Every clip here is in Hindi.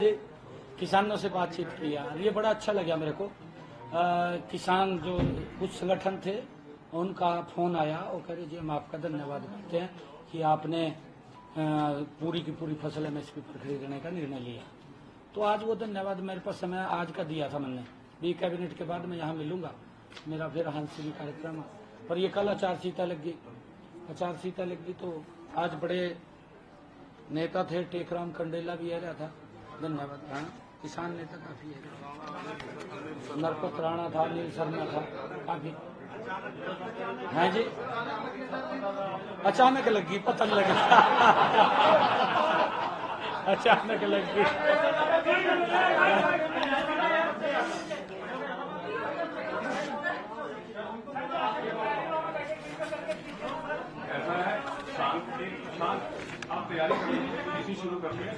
किसानों से बातचीत किया, ये बड़ा अच्छा लगा मेरे को। किसान जो कुछ संगठन थे उनका फोन आया, वो कह रहे जी हम आपका धन्यवाद करते हैं कि आपने पूरी की पूरी फसल MSP पर खरीदने का निर्णय लिया। तो आज वो धन्यवाद मेरे पास समय आज का दिया था मैंने भी, कैबिनेट के बाद मैं यहाँ मिलूंगा, मेरा फिर हांसी कार्यक्रम, पर ये कल आचार संहिता लग गई। तो आज बड़े नेता थे, टेकराम कंडेला भी आ रहा था, धन्यवाद। हाँ, किसान नेता काफी है, नरपत राणा था, नील शर्मा था, काफी। हाँ जी, अचानक लगी, पता नहीं लगा अचानक लगी। आप तैयारी करिए, इसी शुरू करते हैं।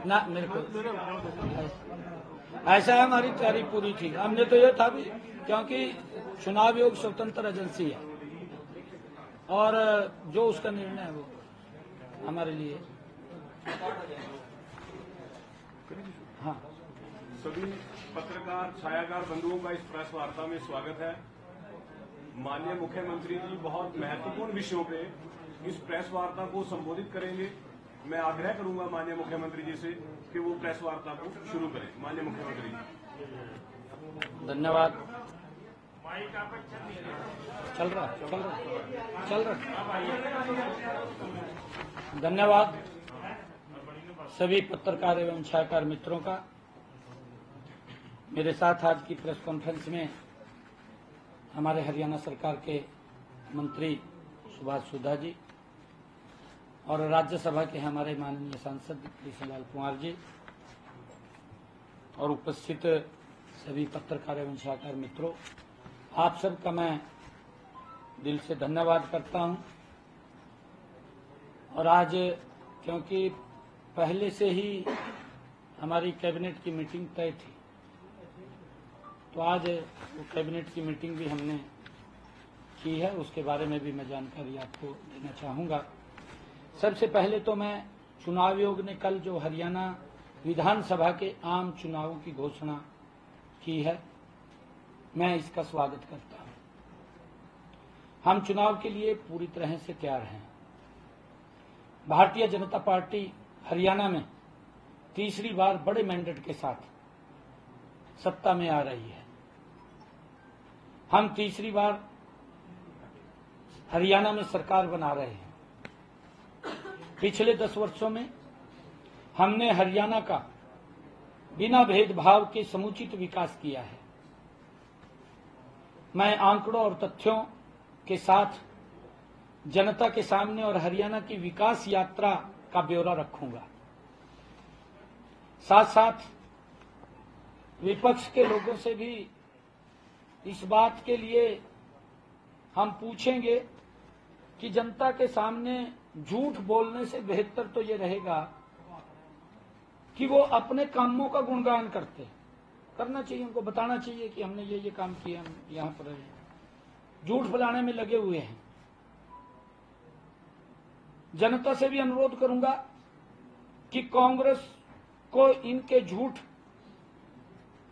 ना मेरे को ऐसा है, हमारी तैयारी पूरी थी। हमने तो ये था भी, क्योंकि चुनाव आयोग स्वतंत्र एजेंसी है और जो उसका निर्णय है वो हमारे लिए। हाँ, सभी पत्रकार छायाकार बंधुओं का इस प्रेस वार्ता में स्वागत है। माननीय मुख्यमंत्री जी बहुत महत्वपूर्ण विषयों पे इस प्रेस वार्ता को संबोधित करेंगे। मैं आग्रह करूंगा माननीय मुख्यमंत्री जी से कि वो प्रेस वार्ता को शुरू करें। माननीय मुख्यमंत्री जी। धन्यवाद। चल रहा। धन्यवाद सभी पत्रकार एवं छायाकार मित्रों का। मेरे साथ आज की प्रेस कॉन्फ्रेंस में हमारे हरियाणा सरकार के मंत्री सुभाष सुधा जी और राज्यसभा के हमारे माननीय सांसद कृष्णलाल कुमार जी और उपस्थित सभी पत्रकार एवं छायाकार मित्रों, आप सबका मैं दिल से धन्यवाद करता हूं। और आज क्योंकि पहले से ही हमारी कैबिनेट की मीटिंग तय थी, तो आज वो कैबिनेट की मीटिंग भी हमने की है, उसके बारे में भी मैं जानकारी आपको देना चाहूंगा। सबसे पहले तो मैं चुनाव आयोग ने कल जो हरियाणा विधानसभा के आम चुनावों की घोषणा की है, मैं इसका स्वागत करता हूं। हम चुनाव के लिए पूरी तरह से तैयार हैं। भारतीय जनता पार्टी हरियाणा में तीसरी बार बड़े मैंडेट के साथ सत्ता में आ रही है। हम तीसरी बार हरियाणा में सरकार बना रहे हैं। पिछले 10 वर्षों में हमने हरियाणा का बिना भेदभाव के समुचित विकास किया है। मैं आंकड़ों और तथ्यों के साथ जनता के सामने और हरियाणा की विकास यात्रा का ब्यौरा रखूंगा। साथ साथ विपक्ष के लोगों से भी इस बात के लिए हम पूछेंगे कि जनता के सामने झूठ बोलने से बेहतर तो ये रहेगा कि वो अपने कामों का गुणगान करना चाहिए, उनको बताना चाहिए कि हमने ये काम किया, हम यहां पर रहे। झूठ फैलाने में लगे हुए हैं। जनता से भी अनुरोध करूंगा कि कांग्रेस को इनके झूठ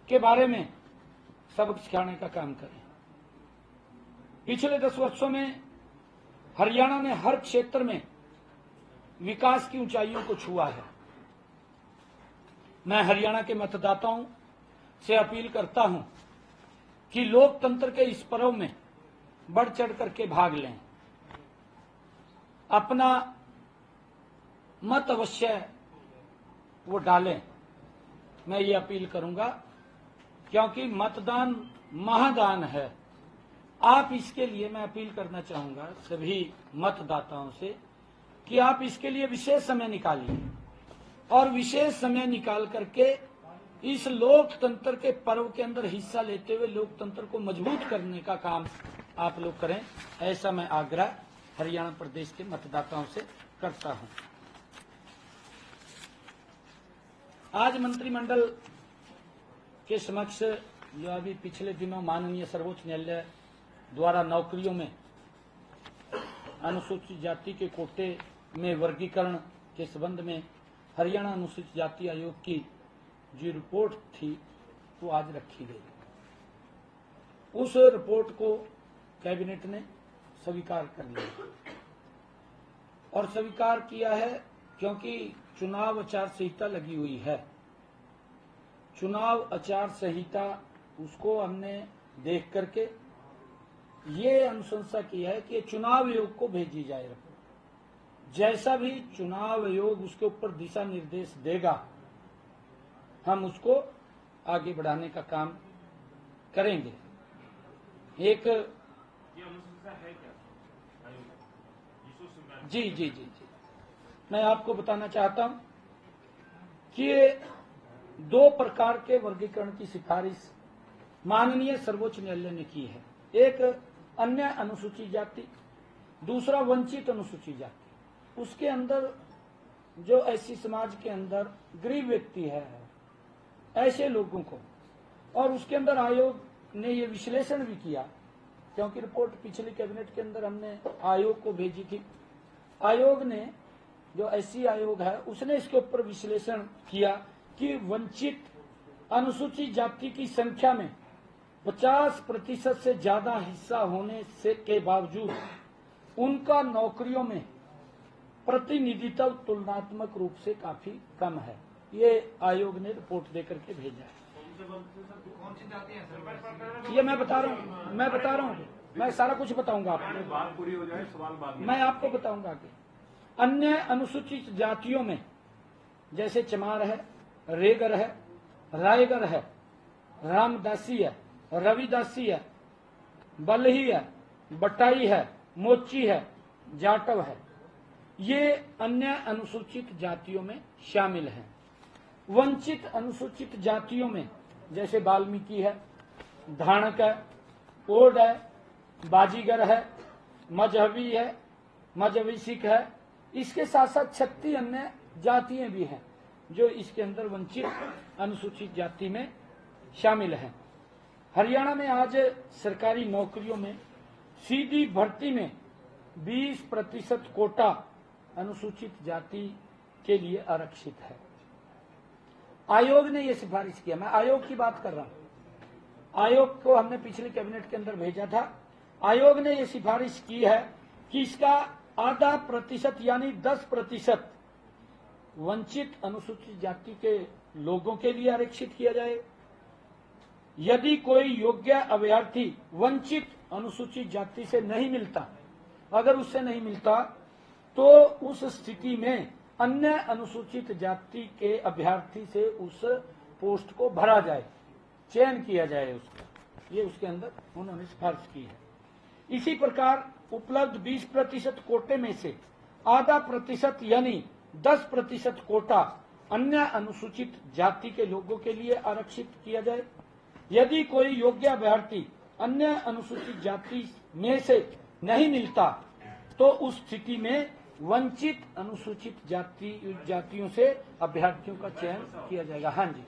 के बारे में सबक सिखाने का काम करें। पिछले 10 वर्षों में हरियाणा ने हर क्षेत्र में विकास की ऊंचाइयों को छुआ है। मैं हरियाणा के मतदाताओं से अपील करता हूं कि लोकतंत्र के इस पर्व में बढ़ चढ़ करके भाग लें, अपना मत अवश्य वो डालें। मैं ये अपील करूंगा क्योंकि मतदान महादान है। आप इसके लिए, मैं अपील करना चाहूंगा सभी मतदाताओं से कि आप इसके लिए विशेष समय निकालिए और विशेष समय निकाल करके इस लोकतंत्र के पर्व के अंदर हिस्सा लेते हुए लोकतंत्र को मजबूत करने का काम आप लोग करें। ऐसा मैं आग्रह हरियाणा प्रदेश के मतदाताओं से करता हूं। आज मंत्रिमंडल के समक्ष जो अभी पिछले दिनों माननीय सर्वोच्च न्यायालय द्वारा नौकरियों में अनुसूचित जाति के कोटे में वर्गीकरण के संबंध में हरियाणा अनुसूचित जाति आयोग की जो रिपोर्ट थी वो आज रखी गई। उस रिपोर्ट को कैबिनेट ने स्वीकार कर लिया और स्वीकार किया है क्योंकि चुनाव आचार संहिता लगी हुई है। चुनाव आचार संहिता उसको हमने देख करके ये अनुशंसा की है कि चुनाव आयोग को भेजी जाए रिपोर्ट। जैसा भी चुनाव आयोग उसके ऊपर दिशा निर्देश देगा हम उसको आगे बढ़ाने का काम करेंगे। एक अनुशंसा है क्या? जी मैं आपको बताना चाहता हूं कि 2 प्रकार के वर्गीकरण की सिफारिश माननीय सर्वोच्च न्यायालय ने की है। एक अन्य अनुसूचित जाति, दूसरा वंचित अनुसूचित जाति। उसके अंदर जो ऐसी समाज के अंदर गरीब व्यक्ति है ऐसे लोगों को, और उसके अंदर आयोग ने ये विश्लेषण भी किया क्योंकि रिपोर्ट पिछली कैबिनेट के अंदर हमने आयोग को भेजी थी। आयोग ने जो एससी आयोग है उसने इसके ऊपर विश्लेषण किया कि वंचित अनुसूचित जाति की संख्या में 50% से ज्यादा हिस्सा होने से के बावजूद उनका नौकरियों में प्रतिनिधित्व तुलनात्मक रूप से काफी कम है। ये आयोग ने रिपोर्ट देकर के भेजा है। ये मैं बता रहा हूँ मैं सारा कुछ बताऊंगा आपको। बात पूरी हो जाए सवाल बाद में मैं आपको बताऊंगा कि अन्य अनुसूचित जातियों में जैसे चमार है, रेगर है, रायगर है, रामदासी है, रविदासी है, बलही है, बटाई है, मोची है, जाटव है, ये अन्य अनुसूचित जातियों में शामिल हैं। वंचित अनुसूचित जातियों में जैसे वाल्मीकि है, धाणक है, ओड है, बाजीगर है, मजहबी है, मजहबी सिख है, इसके साथ साथ 36 अन्य जातियां भी हैं जो इसके अंदर वंचित अनुसूचित जाति में शामिल हैं। हरियाणा में आज सरकारी नौकरियों में सीधी भर्ती में 20% कोटा अनुसूचित जाति के लिए आरक्षित है। आयोग ने यह सिफारिश किया, मैं आयोग की बात कर रहा हूं। आयोग को हमने पिछले कैबिनेट के अंदर भेजा था। आयोग ने यह सिफारिश की है कि इसका आधा प्रतिशत यानी 10% वंचित अनुसूचित जाति के लोगों के लिए आरक्षित किया जाए। यदि कोई योग्य अभ्यर्थी वंचित अनुसूचित जाति से नहीं मिलता, अगर उससे नहीं मिलता तो उस स्थिति में अन्य अनुसूचित जाति के अभ्यर्थी से उस पोस्ट को भरा जाए, चयन किया जाए उसका। ये उसके अंदर उन्होंने सिफारिश की है। इसी प्रकार उपलब्ध 20% कोटे में से आधा प्रतिशत यानी 10% कोटा अन्य अनुसूचित जाति के लोगों के लिए आरक्षित किया जाए। यदि कोई योग्य अभ्यर्थी अन्य अनुसूचित जाति में से नहीं मिलता तो उस स्थिति में वंचित अनुसूचित जातियों से अभ्यर्थियों का चयन किया जाएगा। हाँ जी,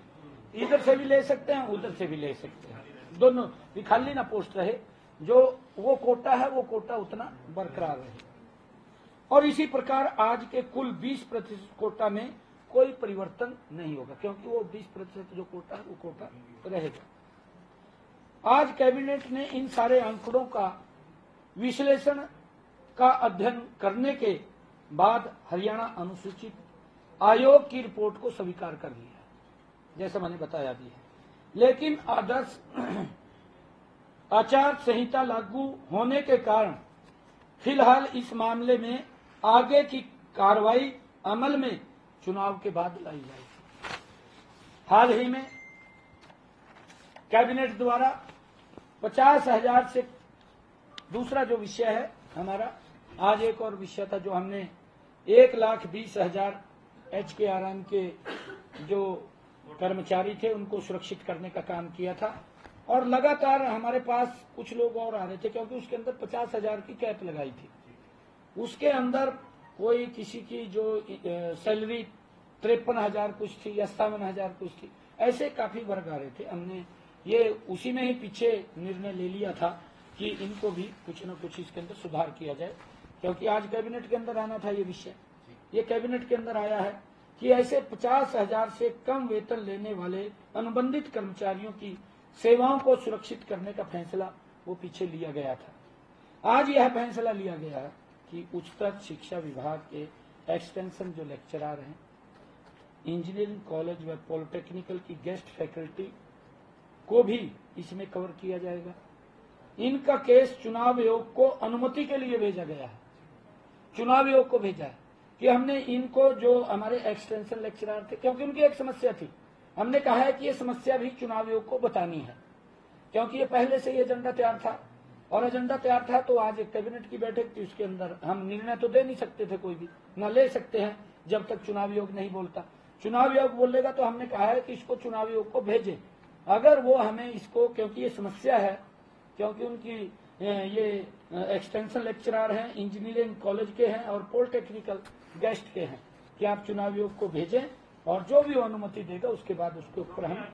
इधर से भी ले सकते हैं, उधर से भी ले सकते हैं, दोनों भी खाली ना पोस्ट रहे, जो वो कोटा है वो कोटा उतना बरकरार रहे। और इसी प्रकार आज के कुल 20% कोटा में कोई परिवर्तन नहीं होगा क्योंकि वो 20% जो कोटा है वो कोटा रहेगा। आज कैबिनेट ने इन सारे आंकड़ों का विश्लेषण का अध्ययन करने के बाद हरियाणा अनुसूचित आयोग की रिपोर्ट को स्वीकार कर लिया है, जैसा मैंने बताया भी है। लेकिन आदर्श आचार संहिता लागू होने के कारण फिलहाल इस मामले में आगे की कार्रवाई अमल में चुनाव के बाद लाई जाएगी। हाल ही में कैबिनेट द्वारा 50,000 से दूसरा जो विषय है हमारा, आज एक और विषय था जो हमने 1,20,000 HKRM के जो कर्मचारी थे उनको सुरक्षित करने का काम किया था। और लगातार हमारे पास कुछ लोग और आ रहे थे क्योंकि उसके अंदर 50,000 की कैप लगाई थी। उसके अंदर कोई किसी की जो सैलरी 53,000 कुछ थी या 57,000 कुछ थी, ऐसे काफी वर्ग आ रहे थे। हमने ये उसी में ही पीछे निर्णय ले लिया था कि इनको भी कुछ न कुछ इसके अंदर सुधार किया जाए, क्योंकि आज कैबिनेट के अंदर आना था ये विषय। ये कैबिनेट के अंदर आया है कि ऐसे 50,000 से कम वेतन लेने वाले अनुबंधित कर्मचारियों की सेवाओं को सुरक्षित करने का फैसला वो पीछे लिया गया था। आज यह फैसला लिया गया है कि उच्चतर शिक्षा विभाग के एक्सटेंशन जो लेक्चरर हैं, इंजीनियरिंग कॉलेज व पॉलिटेक्निकल की गेस्ट फैकल्टी को भी इसमें कवर किया जाएगा। इनका केस चुनाव आयोग को अनुमति के लिए भेजा गया है, चुनाव आयोग को भेजा है कि हमने इनको, जो हमारे एक्सटेंशन लेक्चरर थे, क्योंकि उनकी एक समस्या थी, हमने कहा है कि ये समस्या भी चुनाव आयोग को बतानी है, क्योंकि ये पहले से ही एजेंडा तैयार था, और एजेंडा तैयार था तो आज एक कैबिनेट की बैठक थी, उसके अंदर हम निर्णय तो दे नहीं सकते थे, कोई भी न ले सकते हैं जब तक चुनाव आयोग नहीं बोलता। चुनाव आयोग बोलेगा तो हमने कहा है कि इसको चुनाव आयोग को भेजे। अगर वो हमें इसको, क्योंकि ये समस्या है, क्योंकि उनकी ये एक्सटेंशन लेक्चरर हैं, इंजीनियरिंग कॉलेज के हैं और पॉलिटेक्निकल गेस्ट के हैं, कि आप चुनाव आयोग को भेजें और जो भी वो अनुमति देगा उसके बाद उसके ऊपर हम